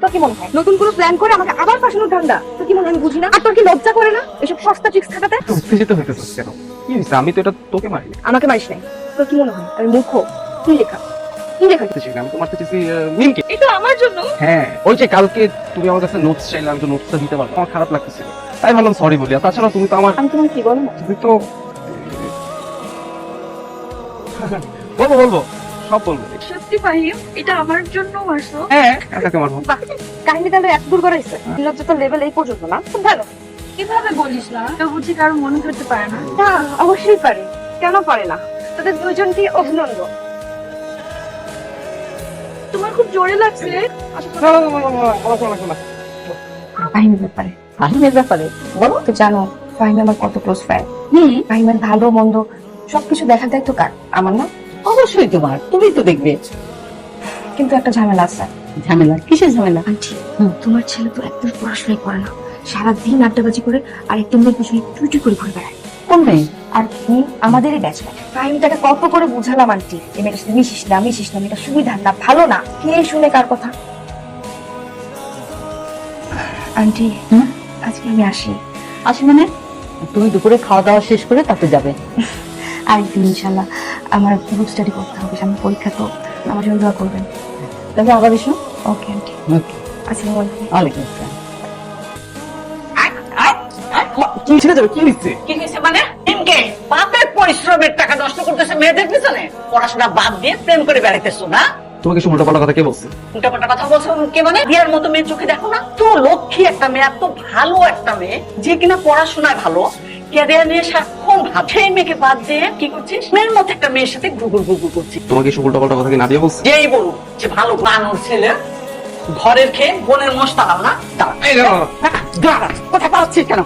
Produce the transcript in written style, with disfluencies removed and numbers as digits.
তোর কি মনে হয় নতুন কোনো প্ল্যান করে আমাকে আবার ফাঁসানোর ধান্দা? তোর কি মনে হয় আমি বুঝি না? আর তোর কি লজ্জা করে না এসব সস্তা ট্রিক্স খাটাতে? উত্তেজিত হইতেছিস কেন? কি হয়েছে? আমি তো এটা তোকে মারি। আমাকে মারিস নাই। তোর কি মনে হয় আমি মূর্খ? কি লেখা আমি তো মারতে চেয়েছি মিমকে। এটা আমার জন্য? হ্যাঁ, ওই যে কালকে তুমি আমার কাছে নোটস চাইলে আমি তো নোটসটা দিতে পারবো, আমার খারাপ লাগতেছিল, তাই ভাবলাম সরি বলি। আর তাছাড়া তুমি তো আমার, আমি তোমাকে কি বলো না? তুমি তো বলবো বলবো, সব বলবো। সত্যি ফাহিম এটা আমার জন্য মারছো? হ্যাঁ, একাকে মারবো। বাহ, কাহিনী তাহলে এত দূর করাইছে। লজ্জার লেভেল এই পর্যন্ত না? খুব ভালো। কিভাবে বলিস না? কেউ বুঝি কারো মনে করতে পারে না। না, অবশ্যই পারে। কেন পারে না? তাদের দুজনকে অভিনন্দন। তোমার খুব জোরে লাগছে। ফাহিমের ব্যাপারে। ফাহিমের ব্যাপারে বলো তো। জানো ফাহিম আমার কত ক্লোজ ফ্রেন্ড। ফাহিমের ভালো মন্দ সবকিছু দেখার দায়িত্ব কার? আমার না? অবশ্যই তোমার, তুমি তো দেখবে। কিন্তু একটা ঝামেলা আছে। ঝামেলা? কিসের ঝামেলা? আন্টি, তোমার ছেলে তো একদম পড়াশোনাই করে না, সারাদিন আড্ডাবাজি করে আর একদম মেয়ের পিছনে টুইটুই করে ঘুরে বেড়ায়। কোন মেয়ে? আর কি আমাদেরই ব্যাচমেট। ফাহিমটাকে কত করে বুঝালাম আন্টি, এই মেয়েটার সাথে মিশিস না, মেয়েটা সুবিধার না, ভালো না। কে শুনে কার কথা? আন্টি আজকে আমি আসি। আসি মানে? তুমি দুপুরে খাওয়া দাওয়া শেষ করে তাতে যাবে? আরেকদিন ইনশাল্লাহ। আমার গ্রুপ স্টাডি করতে হবে, সামনে পরীক্ষা, তো আমার জন্য দোয়া করবেন। তবে আবার এসো। Okay aunty. ওকে, আসসালামু আলাইকুম। ওয়ালাইকুম আসসালাম। কি ছেড়ে যাবে? কি হচ্ছে? কি হয়েছে মানে? এমকে বাপের পরিশ্রমের টাকা নষ্ট করতেছে মেয়েদের পিছনে, পড়াশোনা বাদ দিয়ে প্রেম করে বেড়াইতেছো না? তোমাকে সব উল্টাপাল্টা কথা কে বলছে? উল্টাপাল্টা কথা বলছো কে? মানে বিয়ের মতো মেয়ে চোখে দেখো না? তো লক্ষ্মী একটা মেয়ে, এত ভালো একটা মেয়ে যে কিনা পড়াশোনায় ভালো, ক্যারিয়ার নিয়ে সারাক্ষণ ভাব, সেই মেয়েকে বাদ দিয়ে কি করছিস? মেয়ের মতো একটা মেয়ের সাথে ঘুঘুর ঘুঘুর করছিস। তোমাকে সব উল্টাপাল্টা কথা কি নাদিয়া বলছে? যেই বলুক যে ভালো মানুষ ছেলে, ঘরের খেয়ে বোনের মোষ তাড়াও না? দাঁড়া, এই দাঁড়াও। দাঁড়া, কোথায় পাচ্ছিস কেন?